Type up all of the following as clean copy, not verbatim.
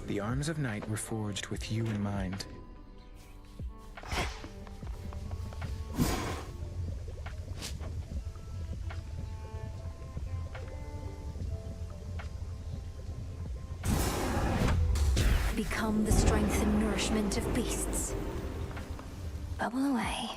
The arms of night were forged with you in mind. Become the strength and nourishment of beasts. Bubble away.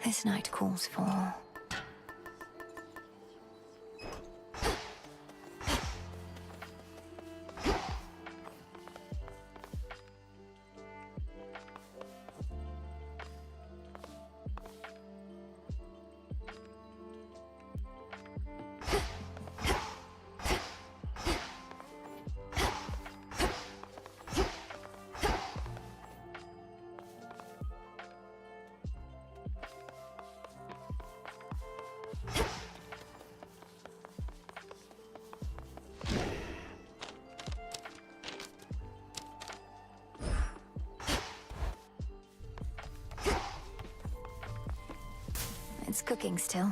This night calls for... It's cooking still.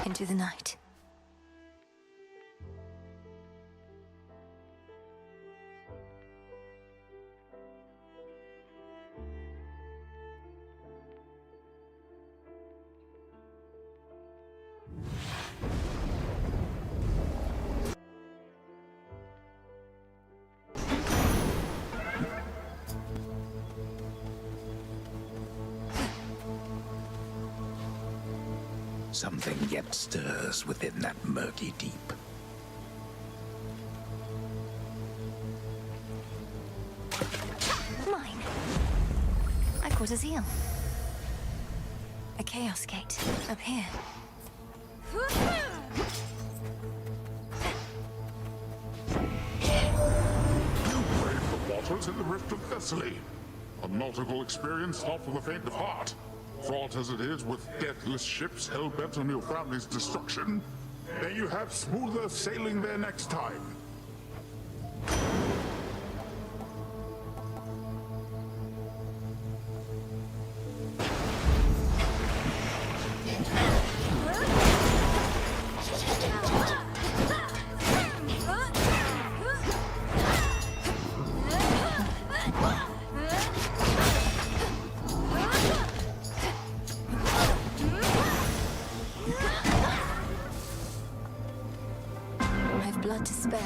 Into the night. Something yet stirs within that murky deep. Mine. I caught a zeal. A chaos gate up here. You brave the waters in the Rift of Thessaly. A nautical experience not for the faint of heart. Fraught as it is with deathless ships hell-bent on your family's destruction, may you have smoother sailing there next time. I've blood to spare.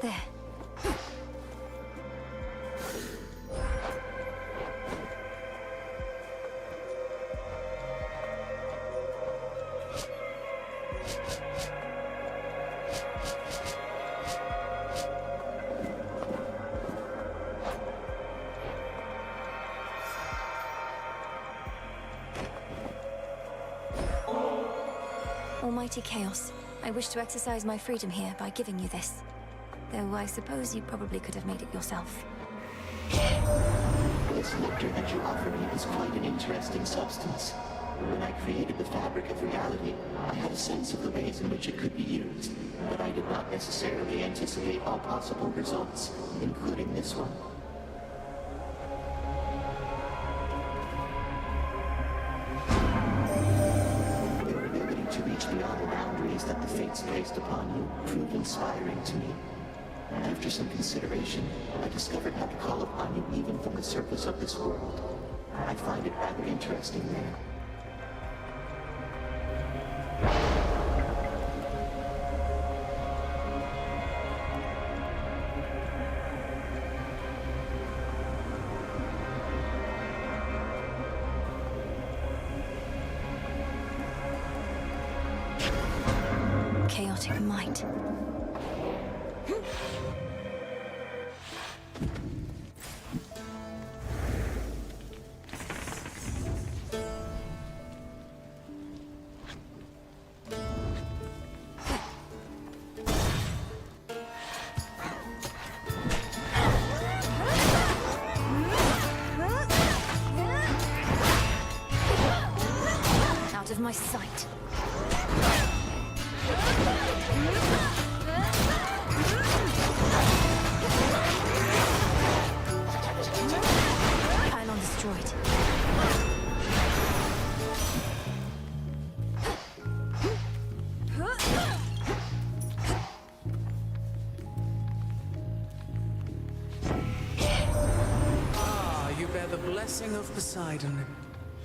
There. Almighty Chaos, I wish to exercise my freedom here by giving you this. Though I suppose you probably could have made it yourself. This nectar that you offer me is quite an interesting substance. When I created the fabric of reality, I had a sense of the ways in which it could be used, but I did not necessarily anticipate all possible results, including this one. Your ability to reach beyond the boundaries that the fates placed upon you proved inspiring to me. After some consideration, I discovered how to call upon you even from the surface of this world. I find it rather interesting there. chaotic might. Out of my sight. Pylon destroyed. Ah, you bear the blessing of Poseidon.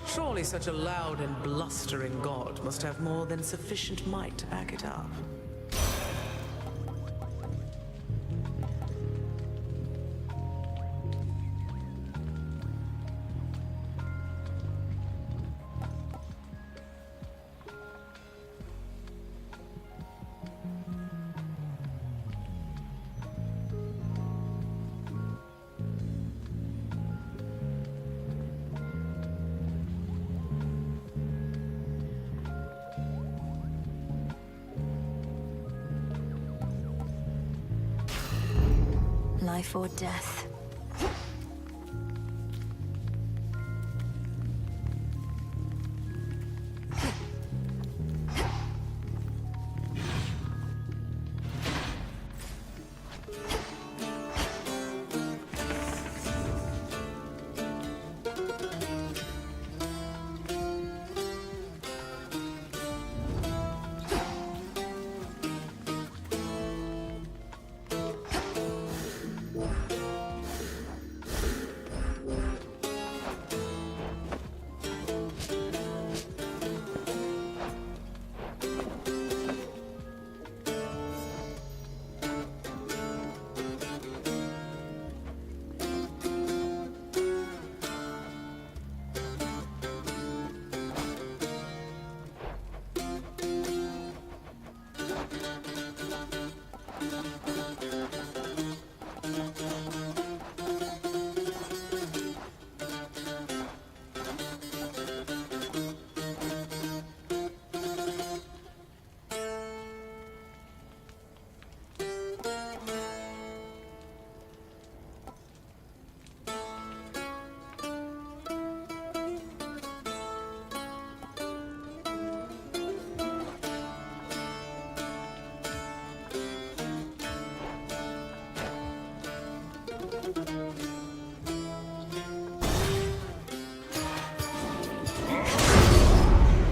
Surely such a loud and blustering god must have more than sufficient might to back it up. Life or death.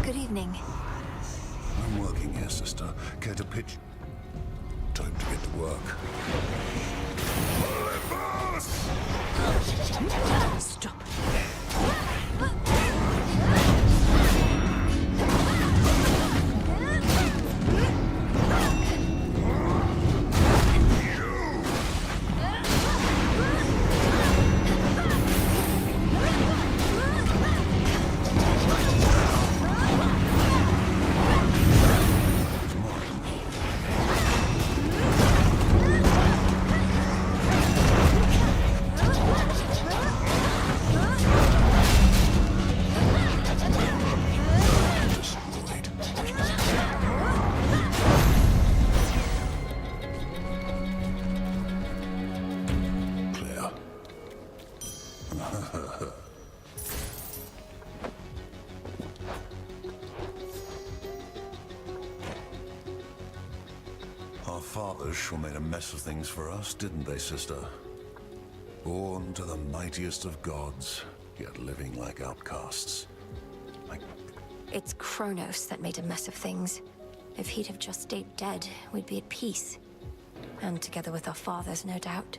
Good evening. I'm working here, sister. Care to pitch? Time to get to work. Stop. Our fathers sure made a mess of things for us, didn't they, sister? Born to the mightiest of gods, yet living like outcasts. It's Kronos that made a mess of things. If he'd have just stayed dead, we'd be at peace. And together with our fathers, no doubt.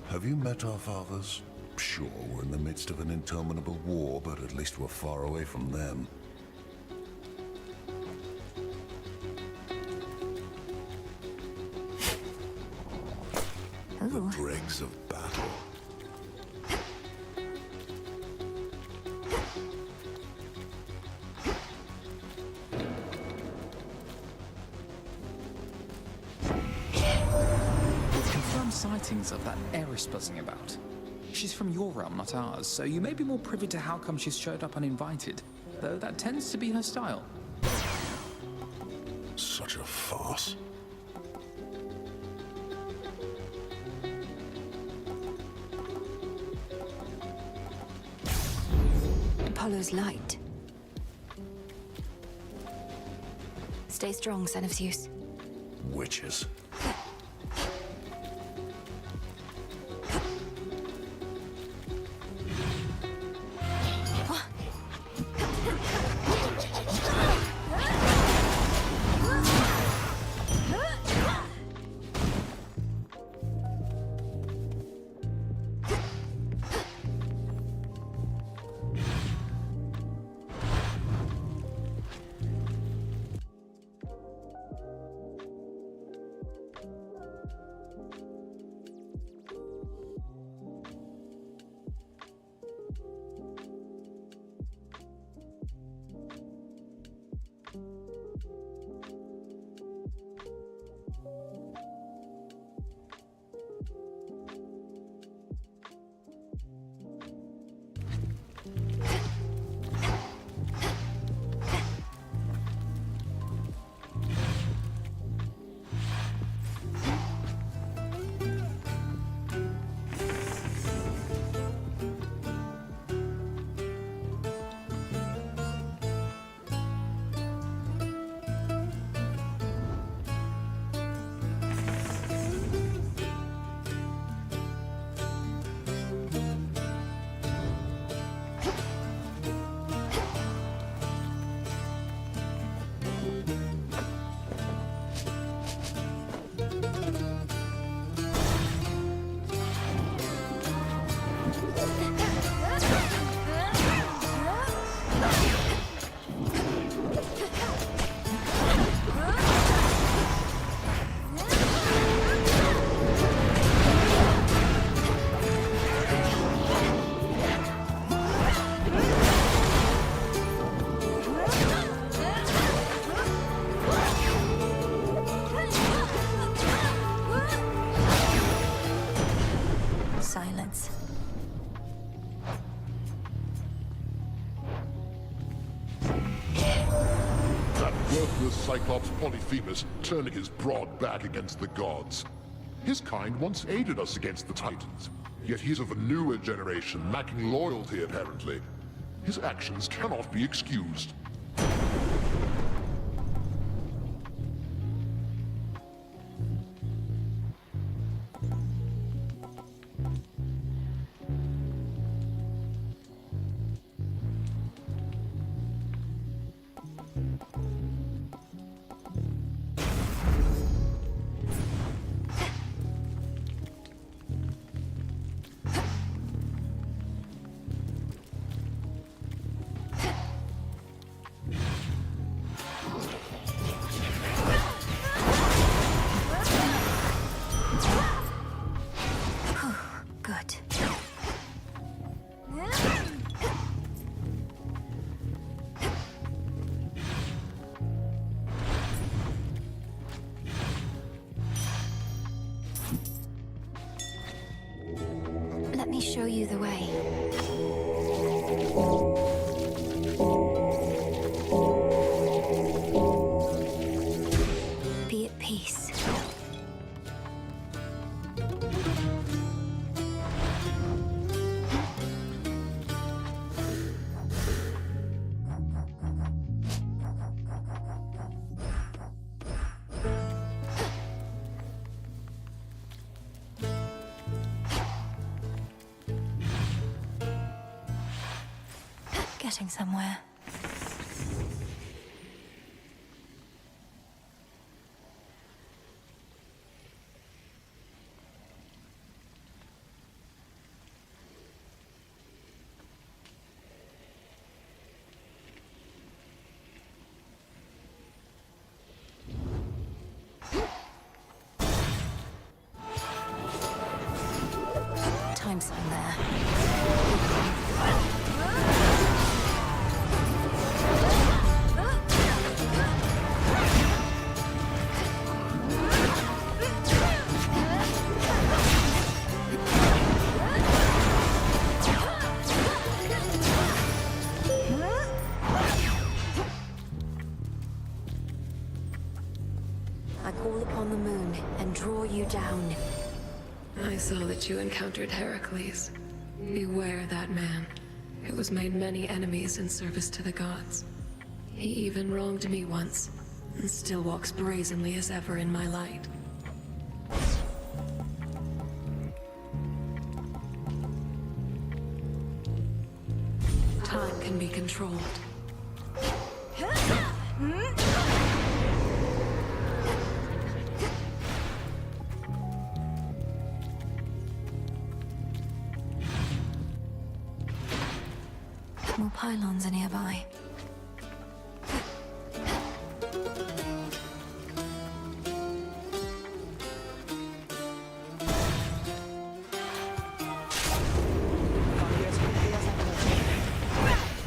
Have you met our fathers? Sure, we're in the midst of an interminable war, but at least we're far away from them. The dregs of battle. sightings of that heiress buzzing about. She's from your realm, not ours, so you may be more privy to how come she's showed up uninvited, though that tends to be her style. Such a farce. Apollo's light. Stay strong, son of Zeus. Witches. Silence. That worthless Cyclops Polyphemus turning his broad back against the gods. His kind once aided us against the Titans, yet he's of a newer generation, lacking loyalty apparently. His actions cannot be excused. Good. Let me show you the way. Be at peace. Getting somewhere. Time sign there. the moon and draw you down. I saw that you encountered Heracles. Beware that man, who has made many enemies in service to the gods. He even wronged me once, and still walks brazenly as ever in my light. Time can be controlled. More pylons are nearby.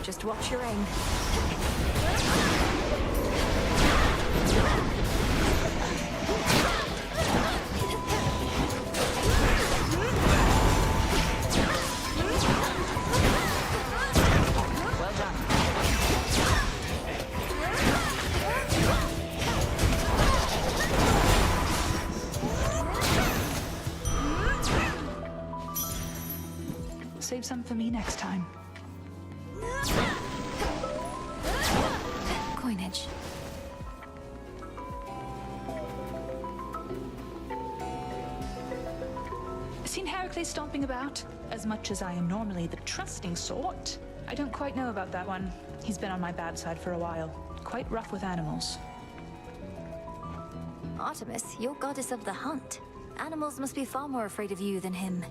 Just watch your aim. Well done. Save some for me next time. Coinage. Seen Heracles stomping about? As much as I am normally the trusting sort, I don't quite know about that one. He's been on my bad side for a while. Quite rough with animals. Artemis, you're goddess of the hunt. Animals must be far more afraid of you than him.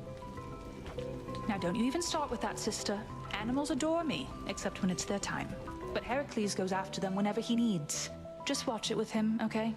Now don't you even start with that, sister. Animals adore me, except when it's their time. But Heracles goes after them whenever he needs. Just watch it with him, okay?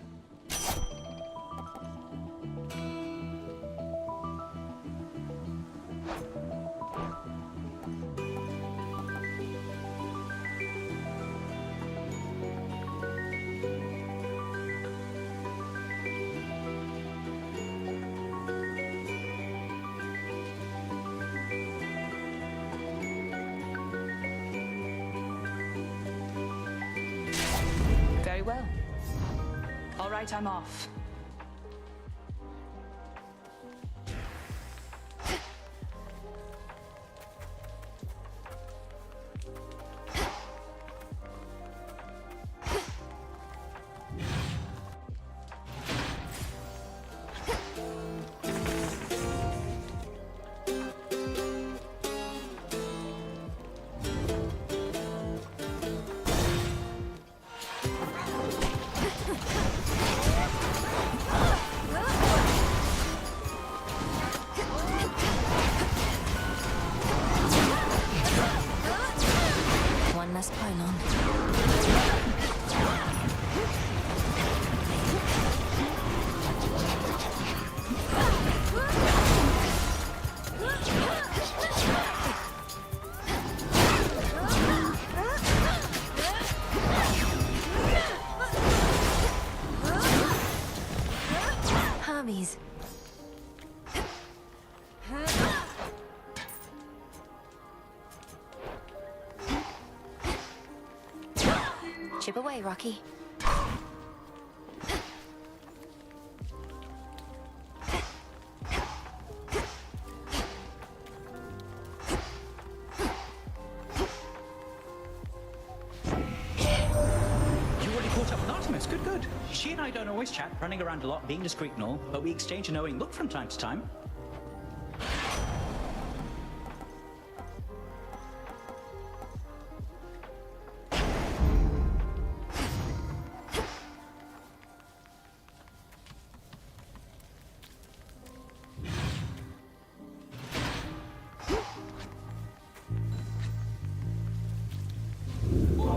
Very well. All right, I'm off. One less pylon. Hermes. Chip away, Rocky. You already caught up with Artemis. Good, good. She and I don't always chat, running around a lot, being discreet and all, but we exchange a knowing look from time to time.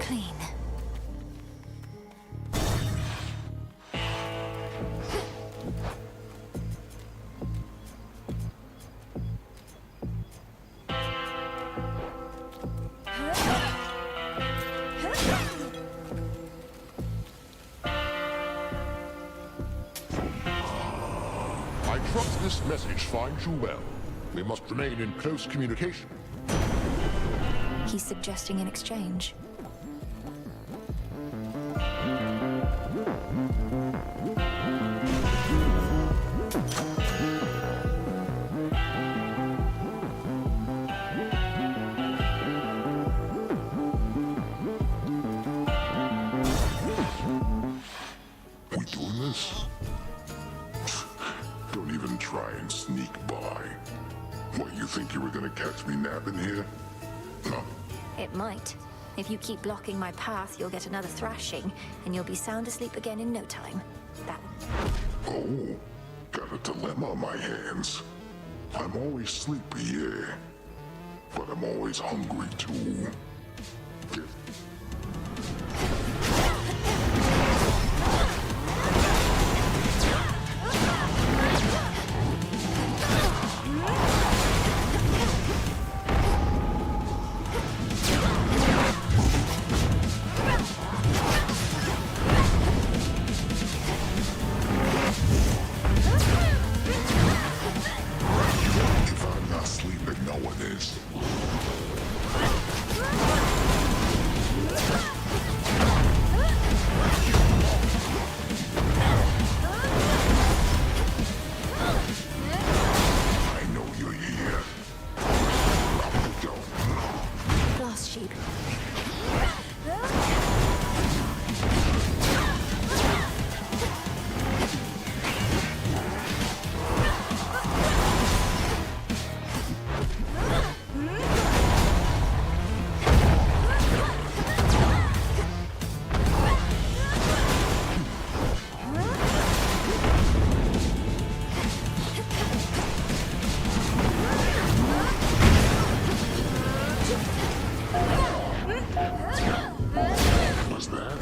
Clean. I trust this message finds you well. We must remain in close communication. He's suggesting an exchange. even try and sneak by. What, you think you were gonna catch me napping here? Huh? It might. If you keep blocking my path, you'll get another thrashing, and you'll be sound asleep again in no time. That... Oh, got a dilemma on my hands. I'm always sleepy, yeah. But I'm always hungry, too. Get If I'm not sleeping, no one is. I know you're here. Up we go. Glass sheep. What's that?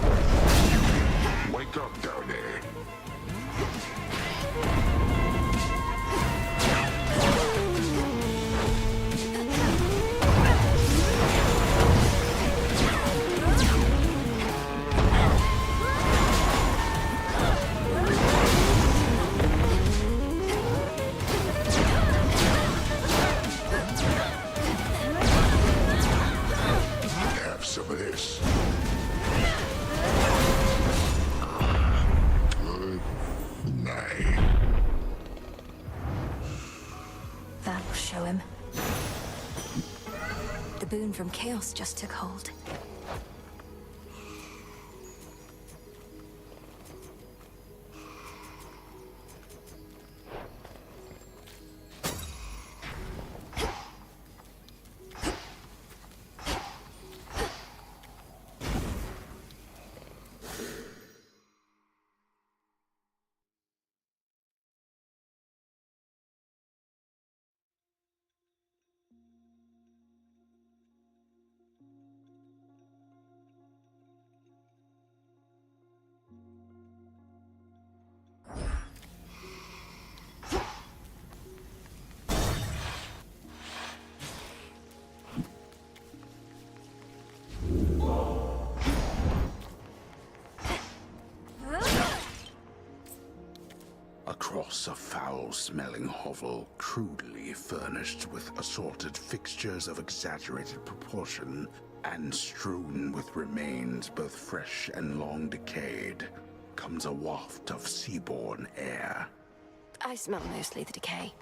Wake up down there. Have some of this. Good night. That'll show him. The boon from Chaos just took hold. Across a foul-smelling hovel, crudely furnished with assorted fixtures of exaggerated proportion, and strewn with remains both fresh and long decayed, comes a waft of seaborne air. I smell mostly the decay.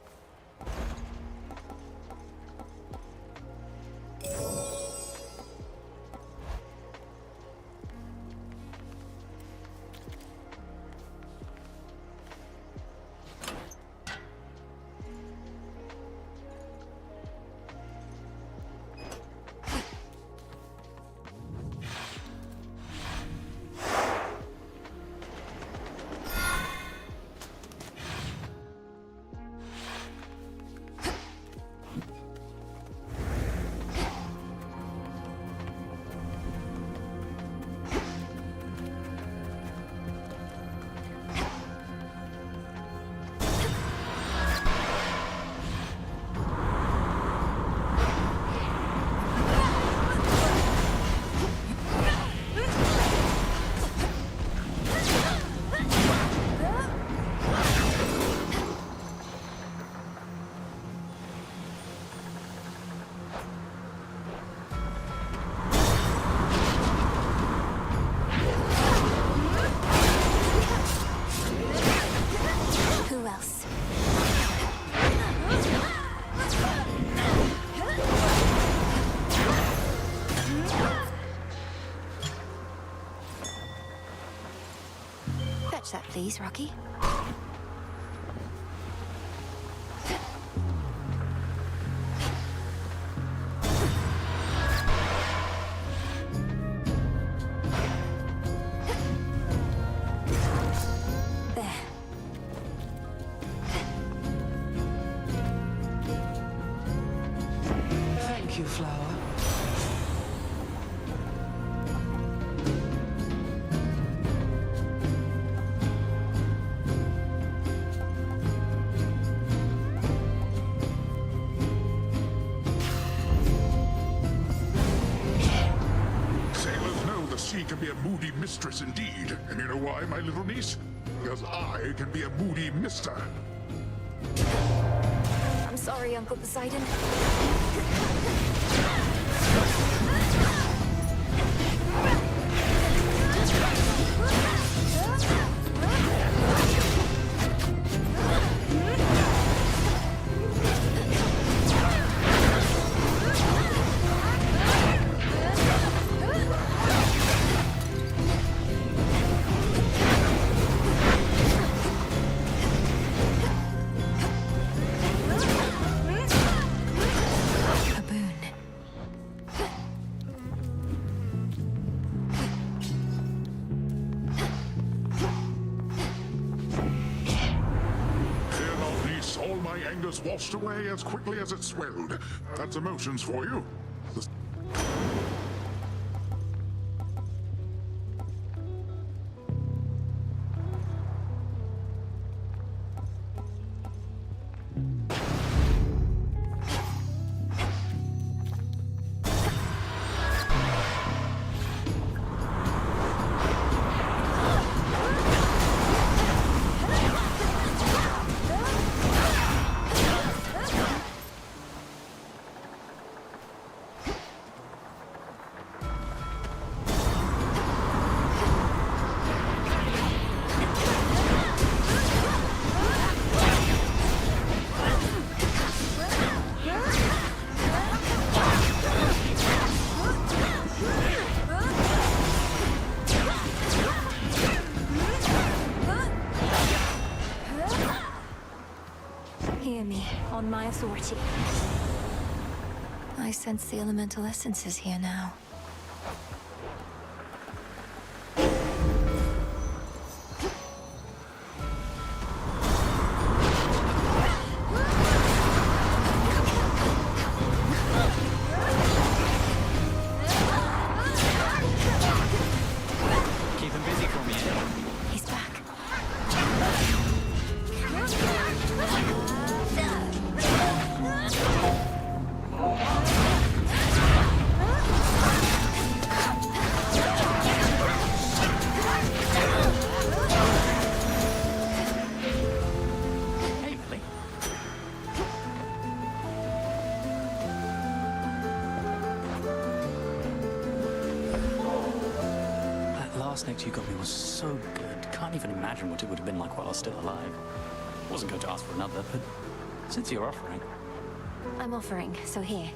Fetch that, please, Rocky. you, flower. Sailors know the sea can be a moody mistress indeed. And you know why, my little niece? Because I can be a moody mister. I'm sorry, Uncle Poseidon. A boon. Fear not, niece. All my anger's washed away as quickly as it swelled. That's emotions for you. The Hear me, on my authority. I sense the elemental essences here now. Keep him busy for me, eh? He's back. Hey, Lily. That last nectar you got me was so good. Can't even imagine what it would have been like while I was still alive. Wasn't going to ask for another, but since you're offering, I'm offering, so here.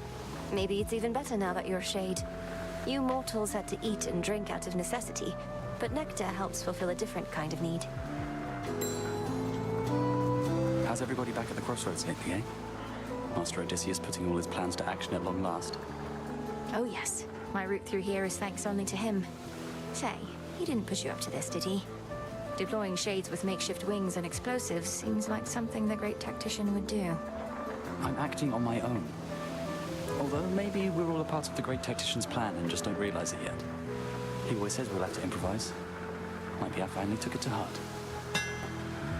Maybe it's even better now that you're a shade. You mortals had to eat and drink out of necessity, but nectar helps fulfill a different kind of need. how's everybody back at the crossroads lately, eh? Master Odysseus putting all his plans to action at long last. Oh yes, my route through here is thanks only to him. Say, he didn't push you up to this, did he? Deploying shades with makeshift wings and explosives seems like something the great tactician would do. I'm acting on my own. Although maybe we're all a part of the great tactician's plan and just don't realize it yet. He always says we'll have to improvise. Might be I finally took it to heart.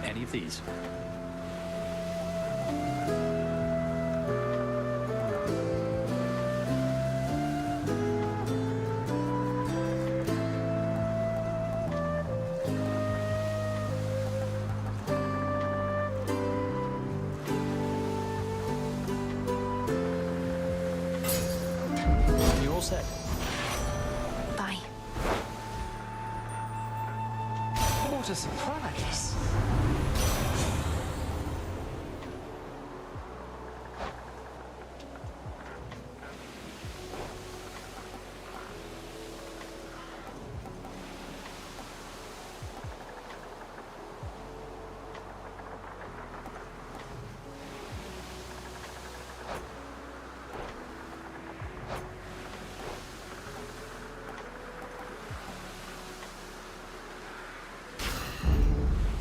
Any of these? You're all set. Bye. What a surprise.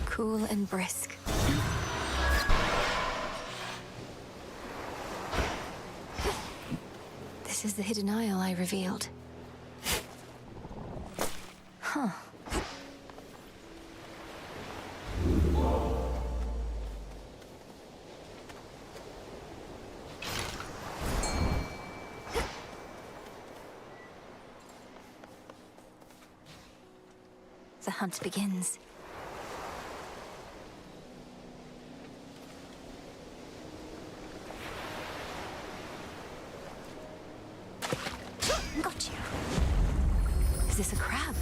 Cool and brisk. This is the hidden isle I revealed. Huh. The hunt begins. Got you. Is this a crab?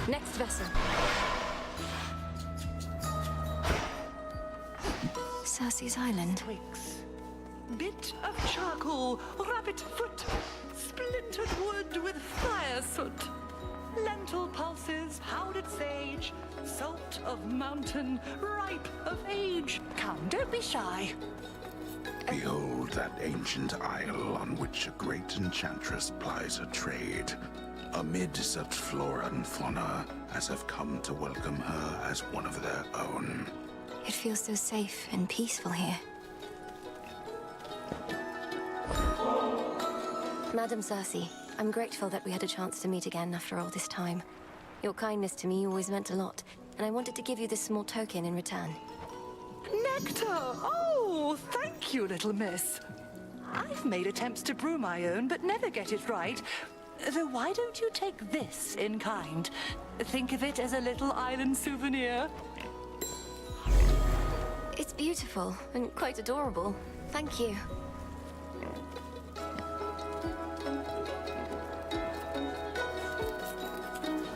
Next vessel. Cersei's Island. Twigs. Bit of charcoal, rabbit foot, splintered wood with fire soot, lentil pulses, powdered sage, salt of mountain, ripe of age. Come, don't be shy. Behold that ancient isle on which a great enchantress plies her trade. Amid such flora and fauna as have come to welcome her as one of their own. It feels so safe and peaceful here. Madam Cersei, I'm grateful that we had a chance to meet again after all this time. Your kindness to me always meant a lot, and I wanted to give you this small token in return. Nectar! Oh, thank you, little miss. I've made attempts to brew my own, but never get it right. Though why don't you take this in kind? Think of it as a little island souvenir. It's beautiful and quite adorable. Thank you.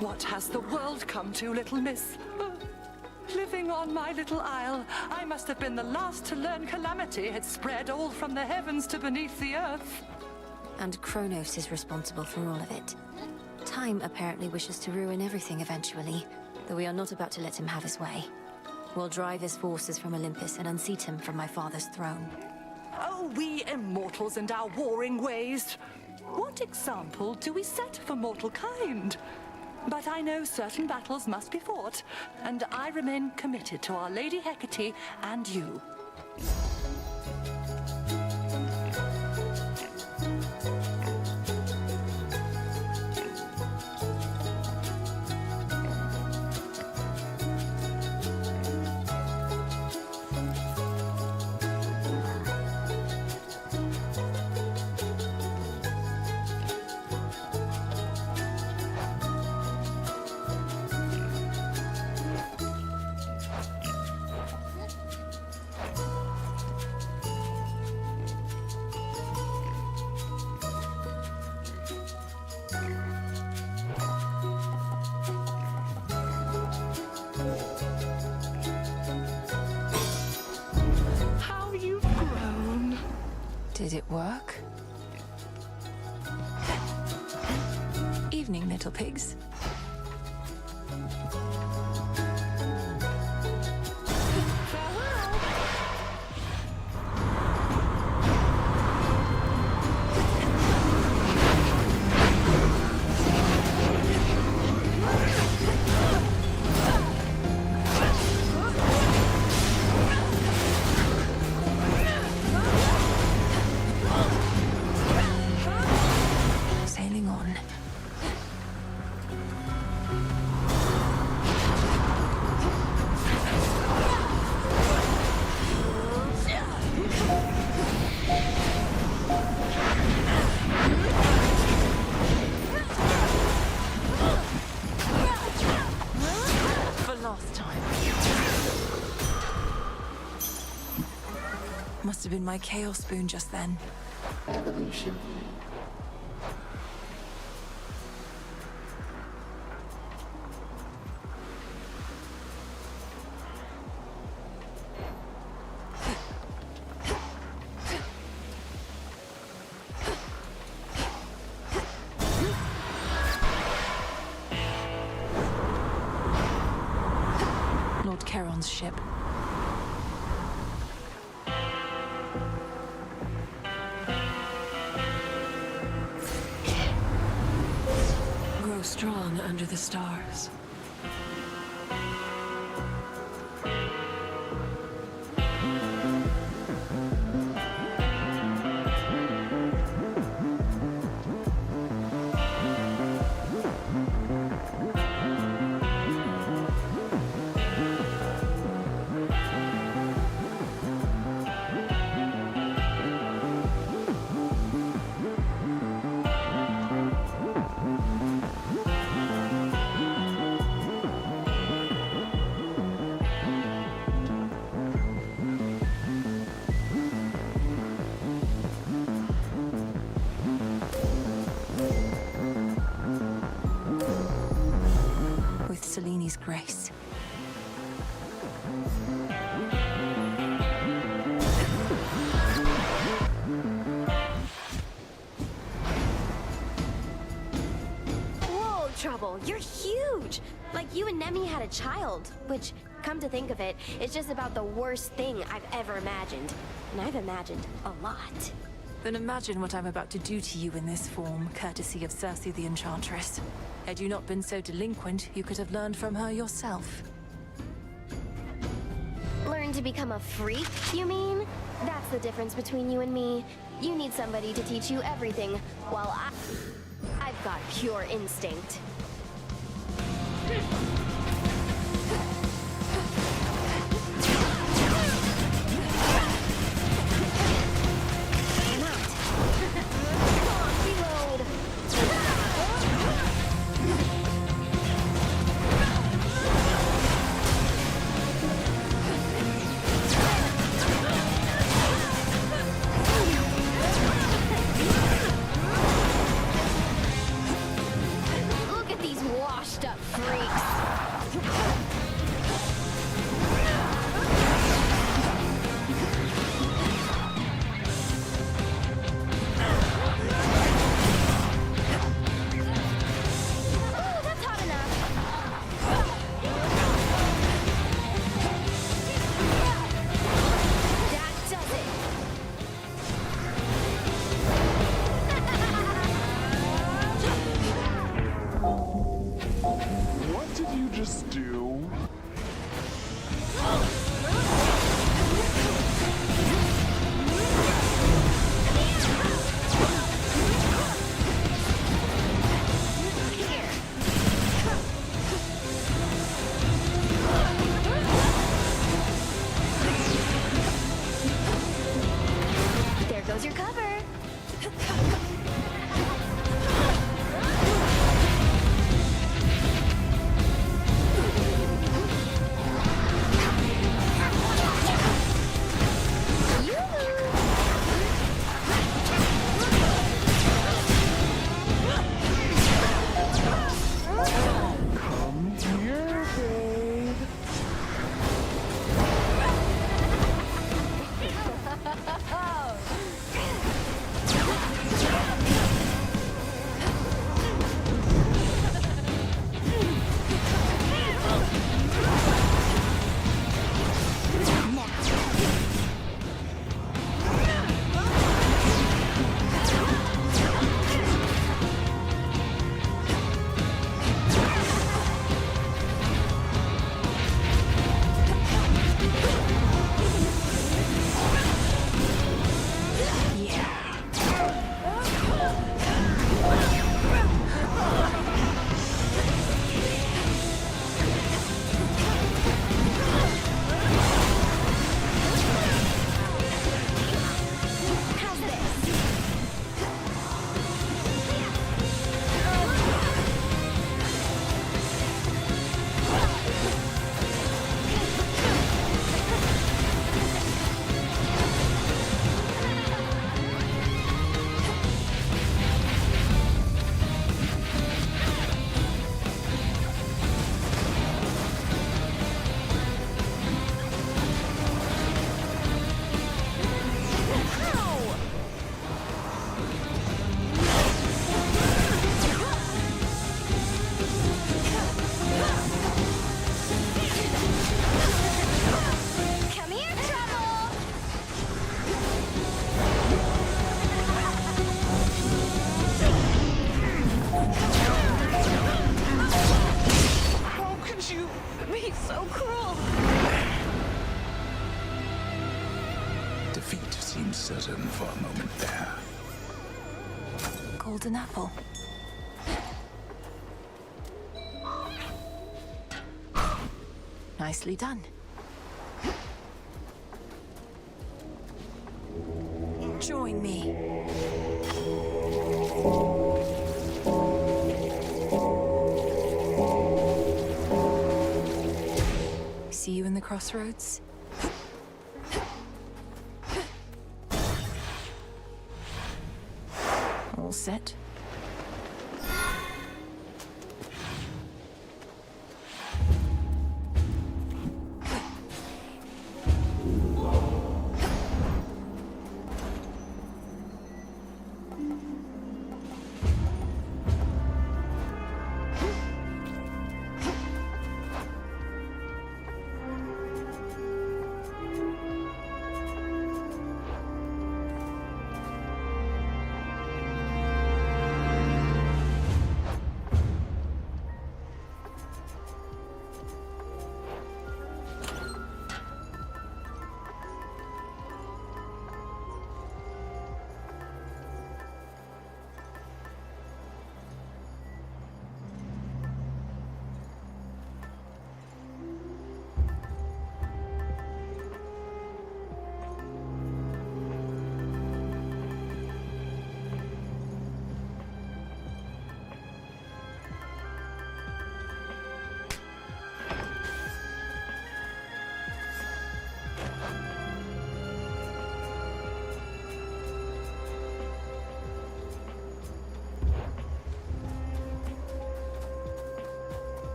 What has the world come to, little miss? Living on my little isle, I must have been the last to learn calamity had spread all from the heavens to beneath the earth. And Kronos is responsible for all of it. Time apparently wishes to ruin everything eventually, though we are not about to let him have his way. We'll drive his forces from Olympus and unseat him from my father's throne. Oh, we immortals and our warring ways! What example do we set for mortal kind? But I know certain battles must be fought, and I remain committed to Our Lady Hecate and you. Did it work? Evening, little pigs. Must have been my chaos spoon just then. Evolution. Charon's ship. Grow strong under the stars. With Seleni's grace. Whoa, Trouble, you're huge! Like you and Nemi had a child, which, come to think of it, is just about the worst thing I've ever imagined. And I've imagined a lot. Then imagine what I'm about to do to you in this form, courtesy of Circe the Enchantress. Had you not been so delinquent, you could have learned from her yourself. Learn to become a freak, you mean? That's the difference between you and me. You need somebody to teach you everything, while I've got pure instinct. Look at these washed up freaks. seemed certain for a moment there. Golden apple. Nicely done. Join me. See you in the crossroads? All set?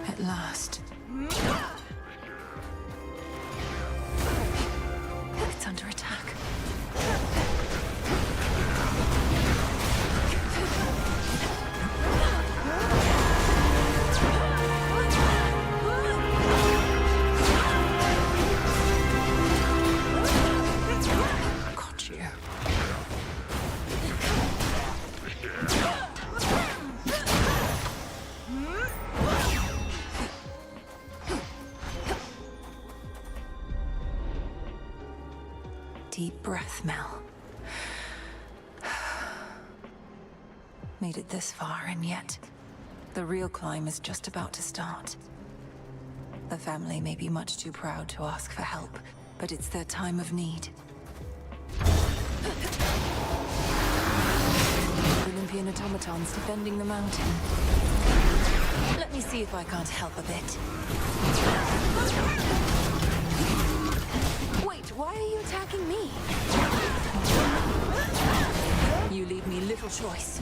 At last. It's under attack. Got you. Deep breath, Mel. Made it this far, and yet the real climb is just about to start. The family may be much too proud to ask for help, but it's their time of need. Olympian automatons defending the mountain. Let me see if I can't help a bit. Wait, why are you attacking me? You leave me little choice.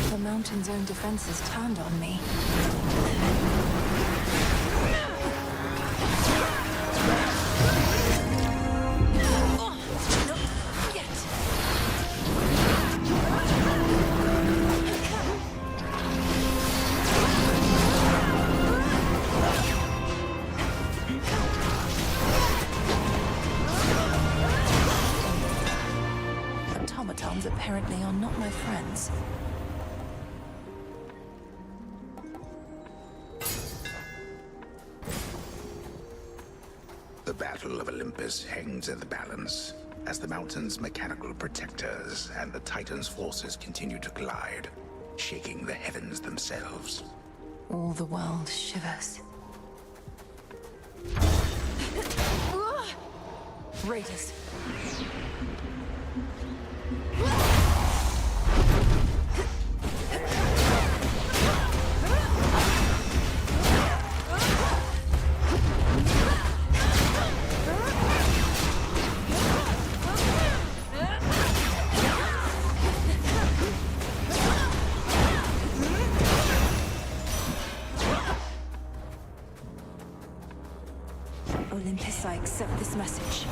The mountain's own defenses turned on me. Automatons apparently are not my friends. The Battle of Olympus hangs in the balance as the mountain's mechanical protectors and the Titan's forces continue to collide, shaking the heavens themselves. All the world shivers. Raiders. Olympus, I accept this message.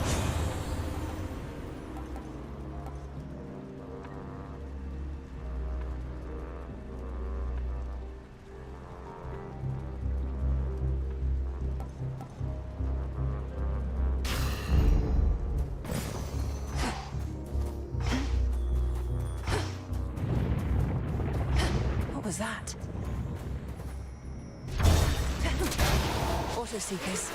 was that? Auto Seekers.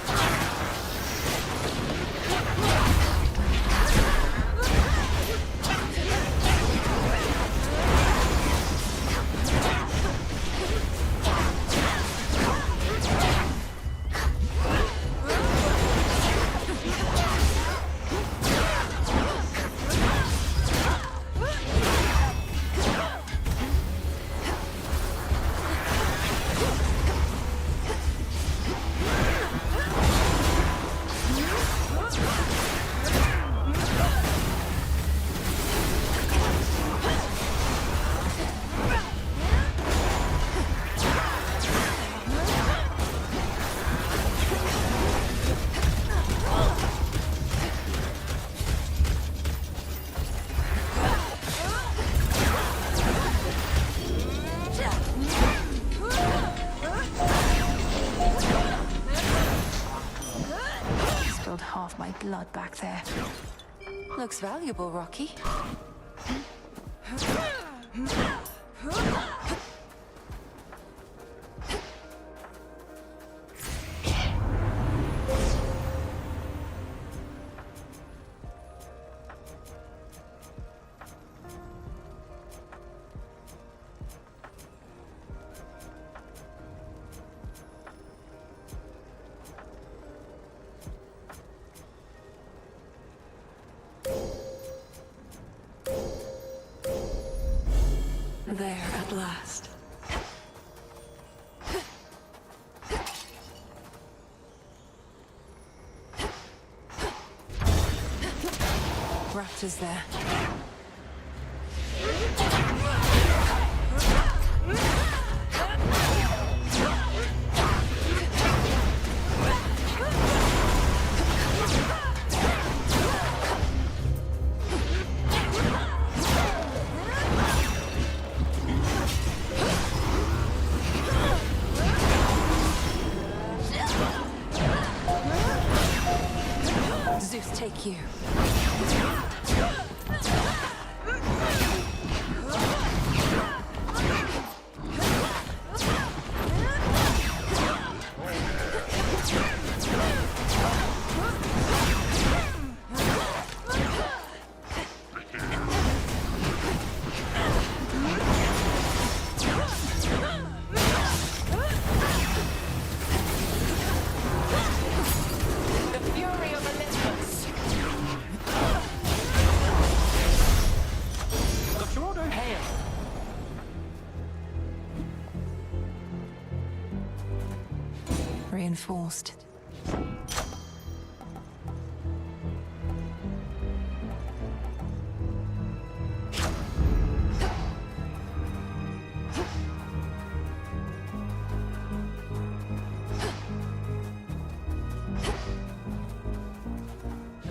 Blood back there. Looks valuable, Rocky. There at last. Raptors there. Zeus, take you. Reinforced.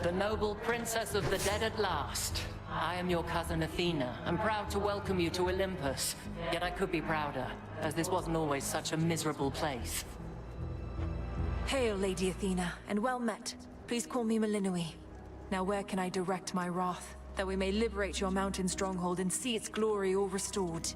The noble princess of the dead at last. I am your cousin Athena. I'm proud to welcome you to Olympus. Yet I could be prouder, as this wasn't always such a miserable place. Hail, Lady Athena, and well met. Please call me Melinoe. Now where can I direct my wrath, that we may liberate your mountain stronghold and see its glory all restored?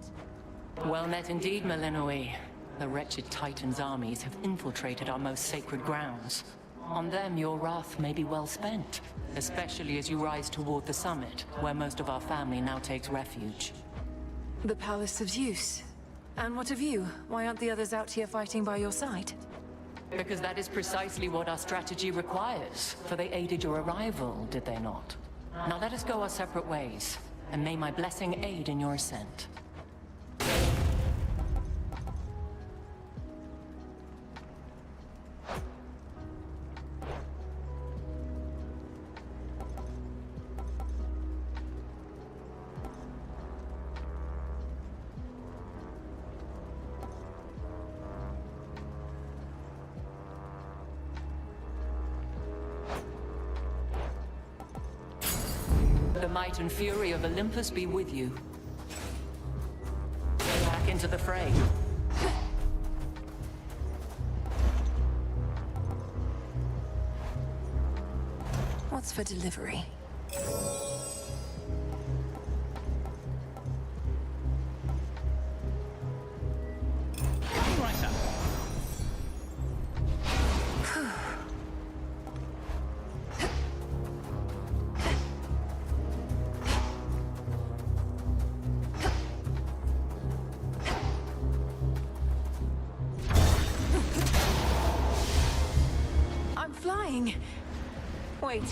Well met indeed, Melinoe. The wretched Titan's armies have infiltrated our most sacred grounds. On them, your wrath may be well spent, especially as you rise toward the summit, where most of our family now takes refuge. The Palace of Zeus. And what of you? Why aren't the others out here fighting by your side? Because that is precisely what our strategy requires, for they aided your arrival, did they not? Now let us go our separate ways, and may my blessing aid in your ascent. The might and fury of Olympus be with you. Back into the fray. What's for delivery? dying. Wait.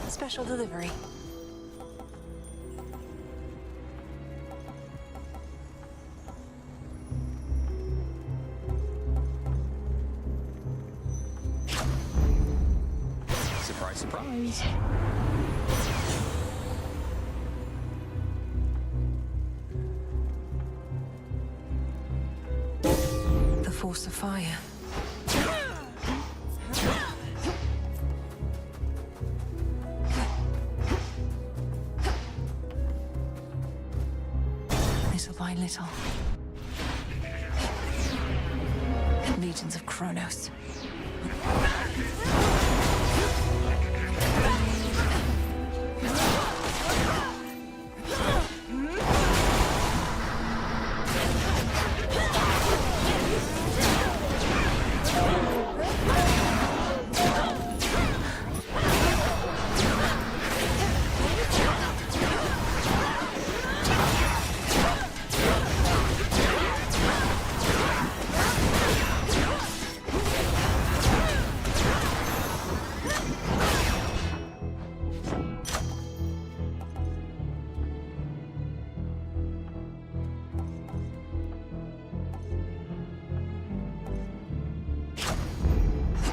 Special delivery. Surprise, surprise. The force of fire. Little by little. Legions of Kronos.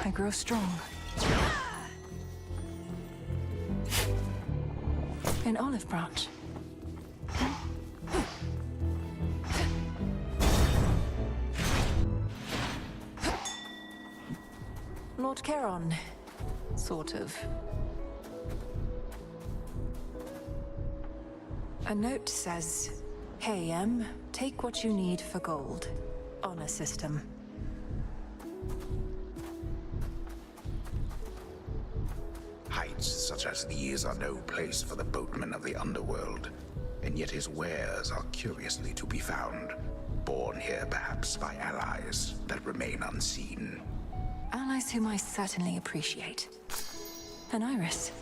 I grow strong. An olive branch. Lord Charon, sort of. A note says, "Hey, Em, take what you need for gold. Honor system." Heights such as these are no place for the boatmen of the underworld, and yet his wares are curiously to be found, born here perhaps by allies that remain unseen. Allies whom I certainly appreciate. An iris.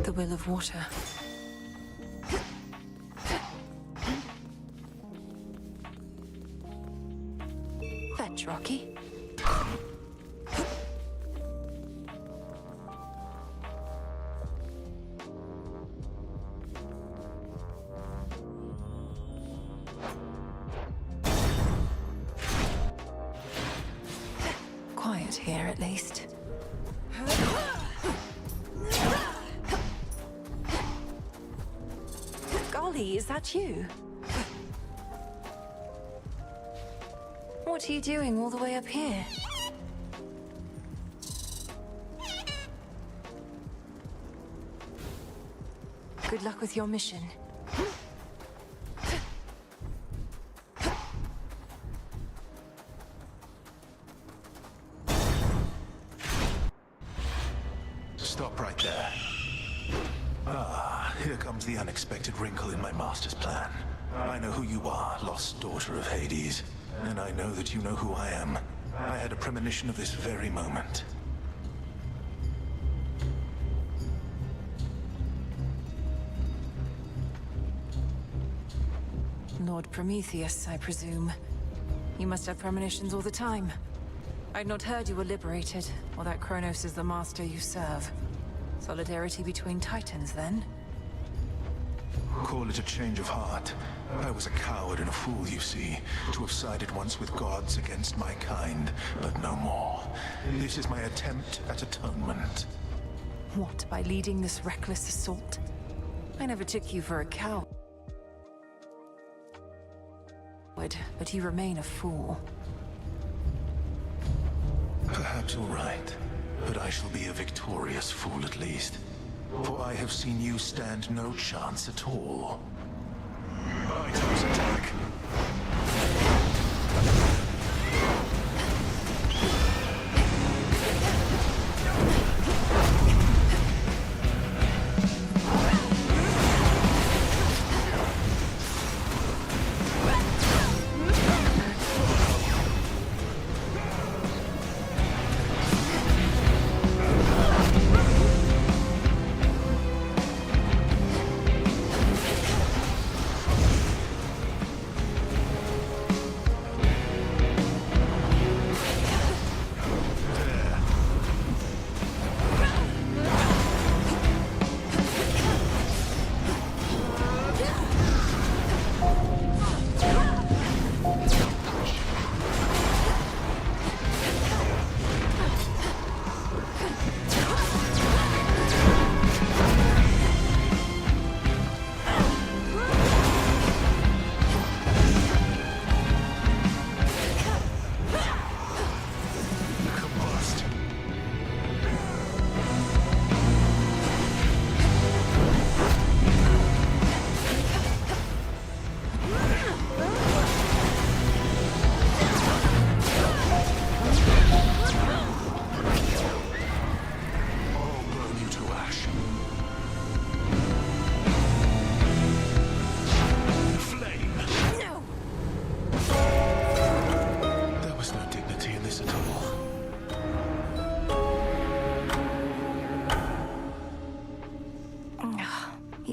The will of water. Fetch, Rocky. Not here, at least. Golly, is that you? What are you doing all the way up here? Good luck with your mission. Stop right there. Ah, here comes the unexpected wrinkle in my master's plan. I know who you are, lost daughter of Hades. And I know that you know who I am. I had a premonition of this very moment. Lord Prometheus, I presume. You must have premonitions all the time. I'd not heard you were liberated, or that Kronos is the master you serve. Solidarity between Titans, then? Call it a change of heart. I was a coward and a fool, you see, to have sided once with gods against my kind, but no more. This is my attempt at atonement. What, by leading this reckless assault? I never took you for a coward. But you remain a fool. Perhaps you're right, but I shall be a victorious fool at least. For I have seen you stand no chance at all. Items attack.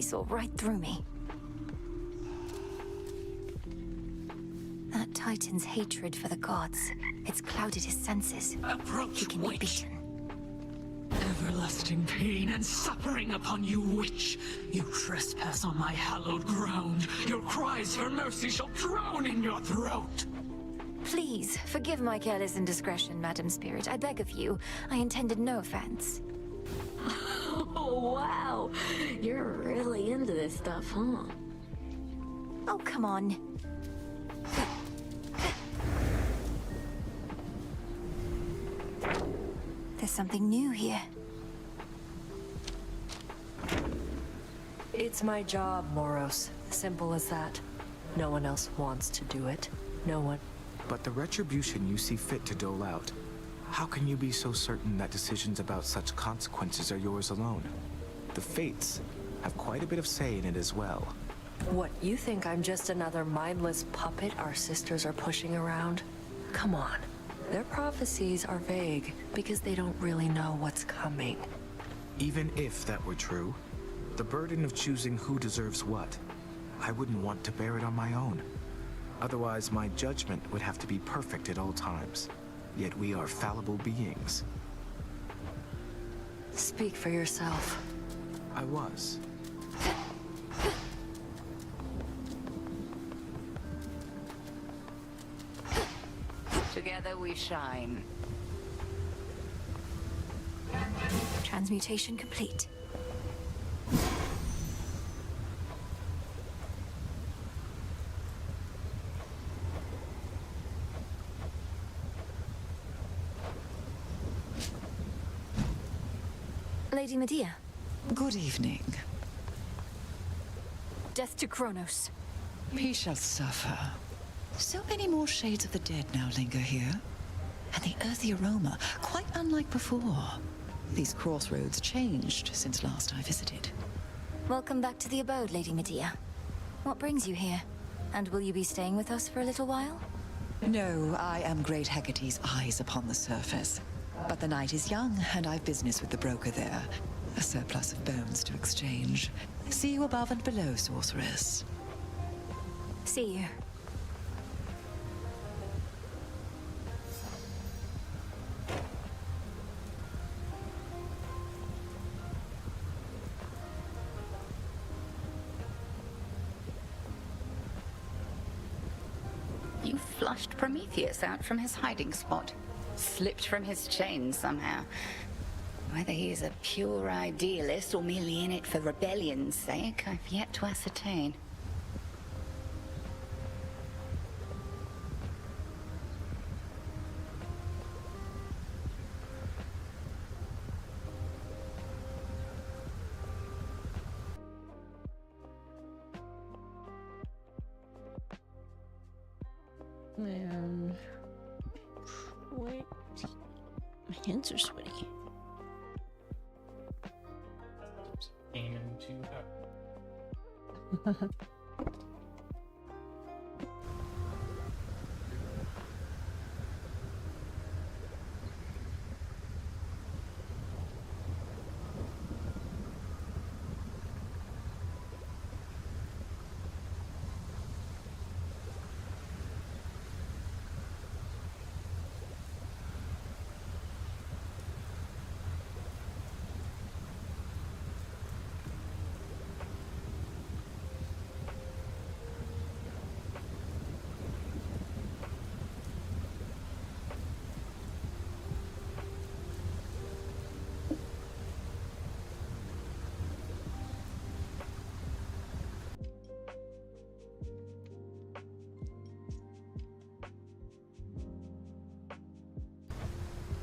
Saw right through me. That Titan's hatred for the gods, it's clouded his senses. He can be beaten. Everlasting pain and suffering upon you, witch! You trespass on my hallowed ground. Your cries for mercy shall drown in your throat! Please, forgive my careless indiscretion, Madam Spirit. I beg of you. I intended no offense. Oh, wow. You're really into this stuff, huh? Oh, come on. There's something new here. It's my job, Moros. Simple as that. No one else wants to do it. No one. But the retribution you see fit to dole out, how can you be so certain that decisions about such consequences are yours alone? The Fates have quite a bit of say in it as well. What, you think I'm just another mindless puppet our sisters are pushing around? Come on. Their prophecies are vague because they don't really know what's coming. Even if that were true, the burden of choosing who deserves what, I wouldn't want to bear it on my own. Otherwise, my judgment would have to be perfect at all times. Yet we are fallible beings. Speak for yourself. I was. Together we shine. Transmutation complete. Lady Medea. Good evening. Death to Kronos. He shall suffer. So many more shades of the dead now linger here. And the earthy aroma, quite unlike before. These crossroads changed since last I visited. Welcome back to the abode, Lady Medea. What brings you here? And will you be staying with us for a little while? No, I am Great Hecate's eyes upon the surface. But the night is young, and I've business with the broker there. A surplus of bones to exchange. See you above and below, sorceress. See you. You flushed Prometheus out from his hiding spot. Slipped from his chains somehow. Whether he's a pure idealist or merely in it for rebellion's sake, I've yet to ascertain. Wait. My hands are sweaty. Aiming too hard.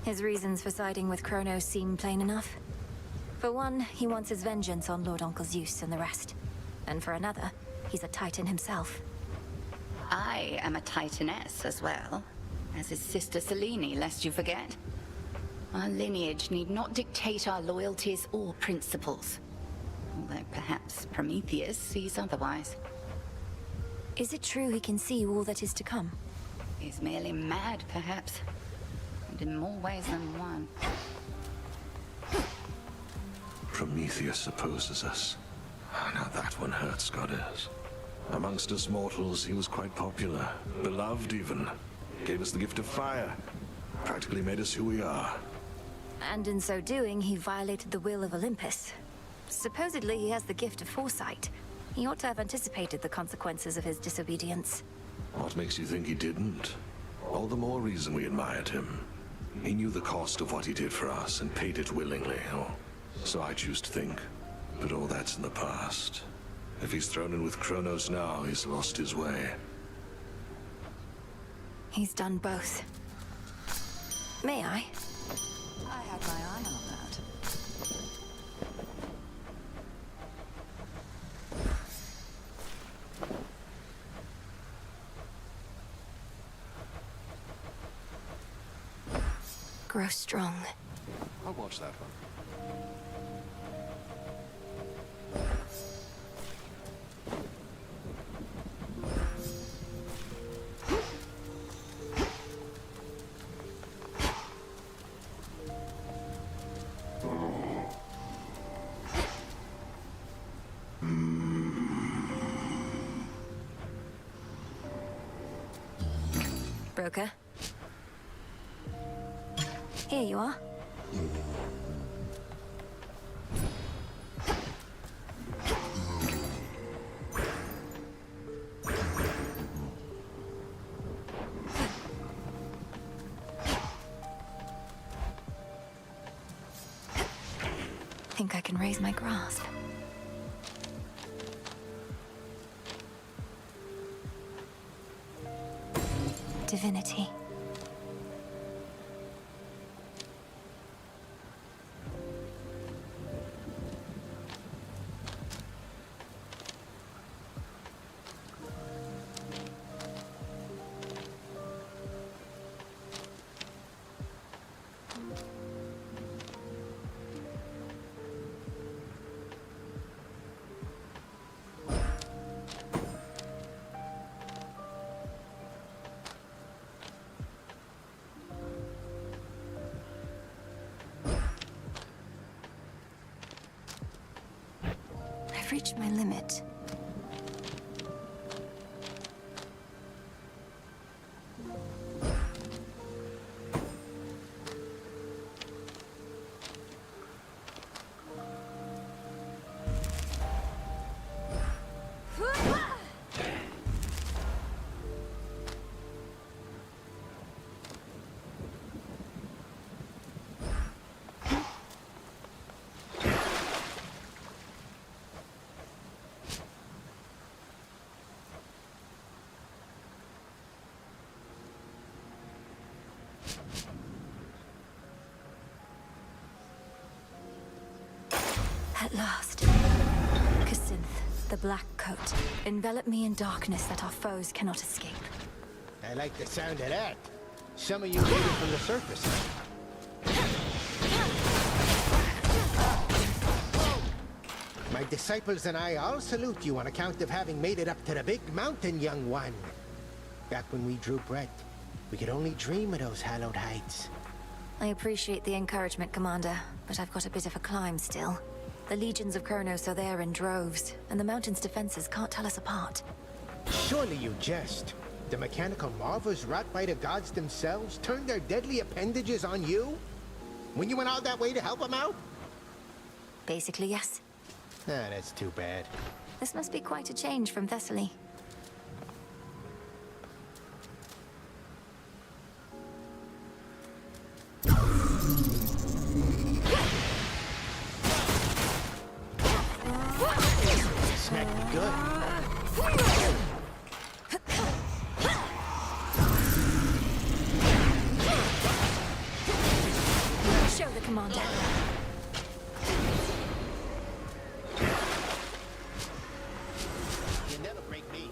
His reasons for siding with Kronos seem plain enough. For one, he wants his vengeance on Lord Uncle Zeus and the rest. And for another, he's a Titan himself. I am a Titaness as well, as his sister Selene, lest you forget. Our lineage need not dictate our loyalties or principles. Although perhaps Prometheus sees otherwise. Is it true he can see all that is to come? He's merely mad, perhaps. And in more ways than one. Prometheus opposes us. Now that one hurts, goddess. Amongst us mortals, he was quite popular. Beloved, even. Gave us the gift of fire. Practically made us who we are. And in so doing, he violated the will of Olympus. Supposedly, he has the gift of foresight. He ought to have anticipated the consequences of his disobedience. What makes you think he didn't? All the more reason we admired him. He knew the cost of what he did for us and paid it willingly, or so I choose to think. But all that's in the past. If he's thrown in with Kronos now, he's lost his way. He's done both. May I? I had my eye on that. Grow strong. I'll watch that one. Broker? Here you are. think I can raise my grasp. Divinity. I've reached my limit. At last. Kacinth, the Black Coat. Envelop me in darkness that our foes cannot escape. I like the sound of that. Some of you made it from the surface, huh? My disciples and I all salute you on account of having made it up to the big mountain, young one. Back when we drew breath, we could only dream of those hallowed heights. I appreciate the encouragement, Commander, but I've got a bit of a climb still. The legions of Kronos are there in droves, and the mountain's defenses can't tell us apart. Surely you jest. The mechanical marvels wrought by the gods themselves turned their deadly appendages on you? When you went all that way to help them out? Basically, yes. Ah, that's too bad. This must be quite a change from Thessaly. Smacked me good. Show the Commander. You never break me.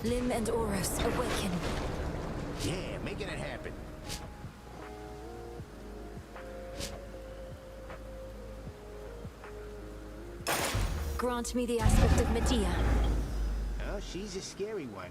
Lim and Oros, awaken. Yeah, making it happen. Grant me the aspect of Medea. Oh, she's a scary one.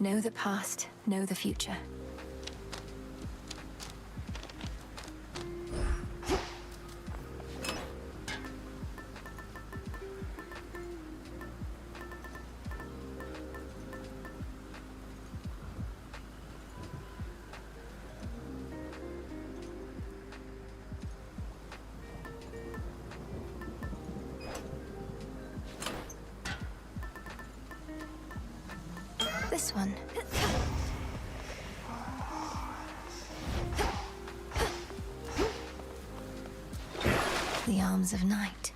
Know the past, know the future. This one. The Arms of Night.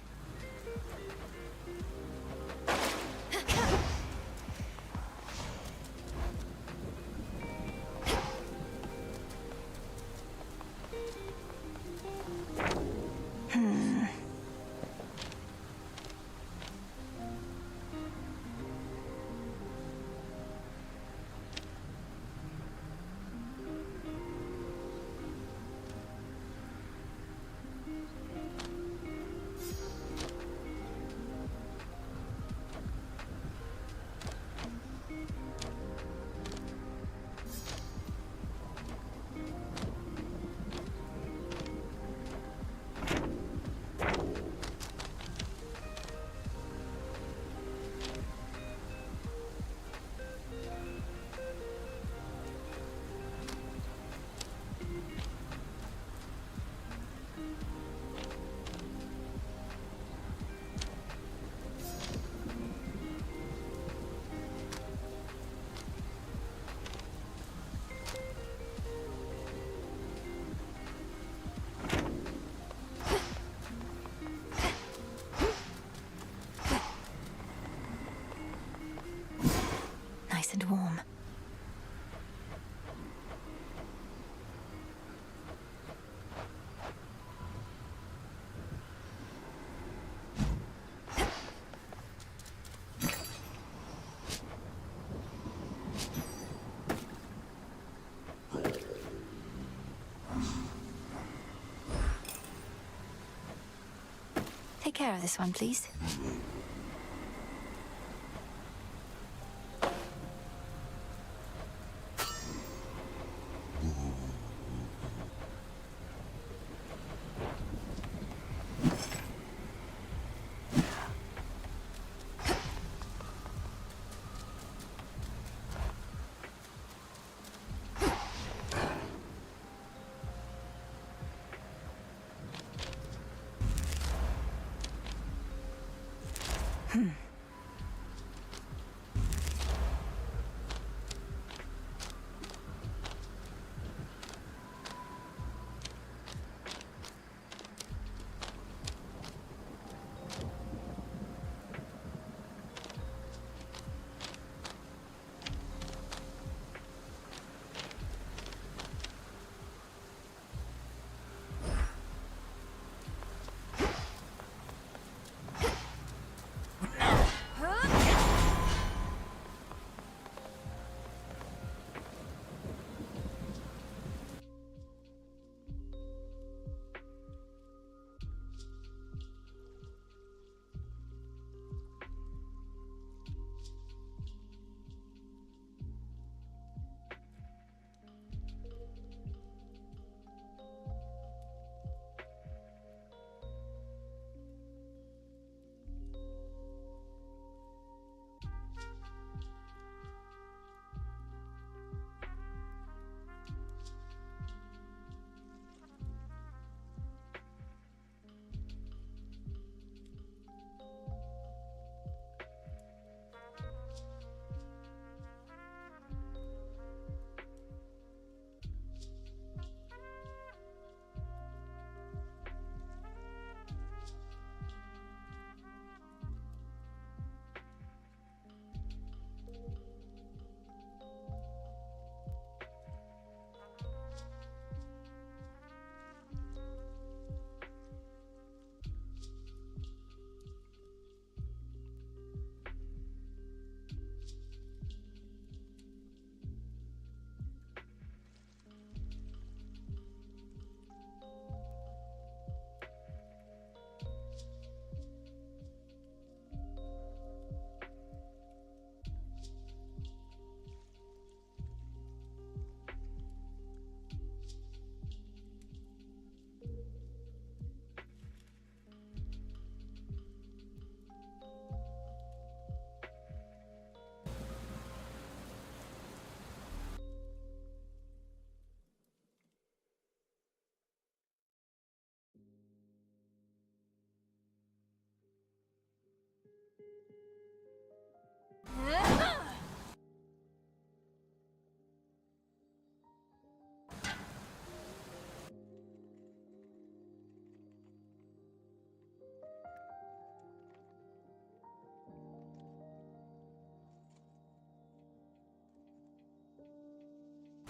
take care of this one, please?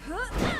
Huh?